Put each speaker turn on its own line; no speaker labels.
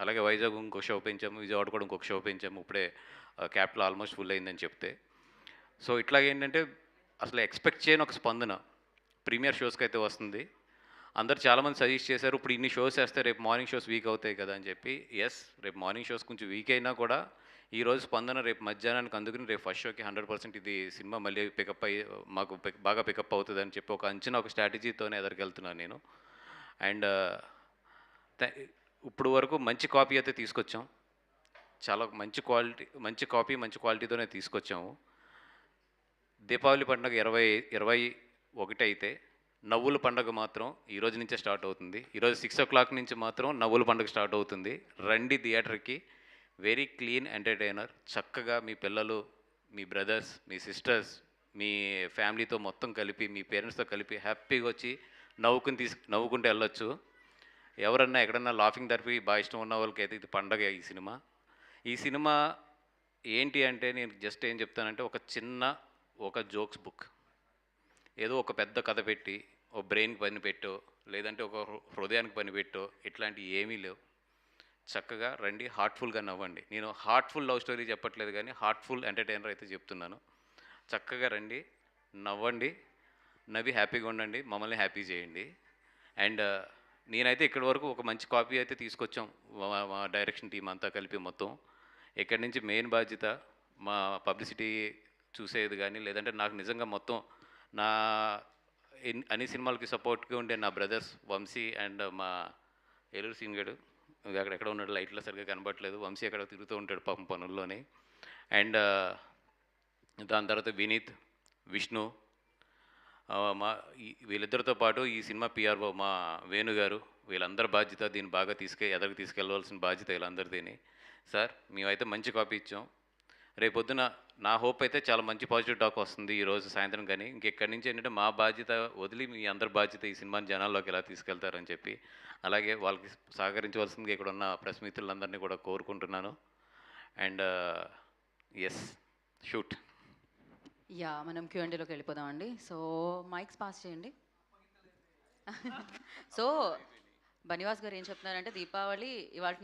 అలాగే వైజాగ్ ఇంకో షో పెంచాము, విజయవాడ కూడా ఇంకొక షో పెంచాము. ఇప్పుడే క్యాపిటల్ ఆల్మోస్ట్ ఫుల్ అయిందని చెప్తే. సో ఇట్లాగేంటంటే అసలు ఎక్స్పెక్ట్ చేయని ఒక స్పందన ప్రీమియర్ షోస్కి అయితే వస్తుంది. అందరు చాలామంది సజెస్ట్ చేశారు, ఇప్పుడు ఇన్ని షోస్ వేస్తే రేపు మార్నింగ్ షోస్ వీక్ అవుతాయి కదా అని చెప్పి. ఎస్, రేపు మార్నింగ్ షోస్ కొంచెం వీక్ అయినా కూడా ఈరోజు స్పందన రేపు మధ్యాహ్నానికి అందుకుని రేపు ఫస్ట్ షోకి 100% ఇది సినిమా మళ్ళీ పికప్ అయ్యి మాకు బాగా పికప్ అవుతుంది అని చెప్పి ఒక అంచనా, ఒక స్ట్రాటజీతోనే ఎదురుకెళ్తున్నాను నేను. అండ్ ఇప్పుడు వరకు మంచి కాపీ అయితే తీసుకొచ్చాం. చాలా మంచి కాపీ మంచి క్వాలిటీతోనే తీసుకొచ్చాము. దీపావళి పండుగ 21 అయితే నవ్వుల పండుగ మాత్రం ఈరోజు నుంచే స్టార్ట్ అవుతుంది. ఈరోజు 6 o'clock నుంచి మాత్రం నవ్వుల పండుగ స్టార్ట్ అవుతుంది. రండి థియేటర్కి. Very clean entertainer. చక్కగా మీ పిల్లలు, మీ బ్రదర్స్, మీ సిస్టర్స్, మీ ఫ్యామిలీతో మొత్తం కలిపి, మీ పేరెంట్స్తో కలిపి హ్యాపీగా వచ్చి నవ్వుకుంటూ వెళ్ళొచ్చు. ఎవరన్నా ఎక్కడన్నా లాఫింగ్ థెరపీ బాగా ఇష్టం ఉన్న వాళ్ళకైతే ఇది పండగ. ఈ సినిమా ఏంటి అంటే నేను జస్ట్ ఏం చెప్తానంటే ఒక జోక్స్ బుక్. ఏదో ఒక పెద్ద కథ పెట్టి ఒక బ్రెయిన్కి పని పెట్టో, లేదంటే ఒక హృదయానికి పని పెట్టో, ఇట్లాంటివి ఏమీ లేవు. చక్కగా రండి, హార్ట్ఫుల్గా నవ్వండి. నేను హార్ట్ఫుల్ లవ్ స్టోరీ చెప్పట్లేదు, కానీ హార్ట్ఫుల్ ఎంటర్టైనర్ అయితే చెప్తున్నాను. చక్కగా రండి, నవ్వండి, నవ్వి హ్యాపీగా ఉండండి, మమ్మల్ని హ్యాపీ చేయండి. అండ్ నేనైతే ఇక్కడి వరకు ఒక మంచి కాపీ అయితే తీసుకొచ్చాం, మా డైరెక్షన్ టీం అంతా కలిపి మొత్తం. ఇక్కడి నుంచి మెయిన్ బాధ్యత మా పబ్లిసిటీ చూసేది కానీ, లేదంటే నాకు నిజంగా మొత్తం నా అన్ని సినిమాలకి సపోర్ట్గా ఉండే నా బ్రదర్స్ వంశీ అండ్ మా ఏలూరు సీన్గడు అక్కడెక్కడ ఉన్నాడు, లైట్లో సరిగ్గా కనబడట్లేదు. వంశీ అక్కడ తిరుగుతూ ఉంటాడు పాపం పనుల్లోనే. అండ్ దాని తర్వాత వినీత్, విష్ణు, మా వీళ్ళిద్దరితో పాటు ఈ సినిమా పిఆర్ఓ మా వేణుగారు, వీళ్ళందరి బాధ్యత దీన్ని బాగా ఎదరికి తీసుకెళ్ళవలసిన బాధ్యత వీళ్ళందరిదీని. సార్, మేమైతే మంచి కాపీ ఇచ్చాం. రేపొద్దున నా హోప్ అయితే చాలా మంచి పాజిటివ్ టాక్ వస్తుంది ఈరోజు సాయంత్రం. కానీ ఇంకెక్కడి నుంచి ఏంటంటే మా బాధ్యత వదిలి మీ అందరి బాధ్యత ఈ సినిమాని జనాల్లోకి ఎలా తీసుకెళ్తారని చెప్పి, అలాగే వాళ్ళకి సహకరించవలసిందిగా ఇక్కడ ఉన్న ప్రెస్ మిత్రులందరినీ కూడా కోరుకుంటున్నాను. And yes, shoot.
యా, మనం Q&Aలోకి వెళ్ళిపోదామండి. సో మైక్స్ పాస్ చేయండి. సో బనివాస్ గారు ఏం చెప్తున్నారంటే దీపావళి ఇవాళ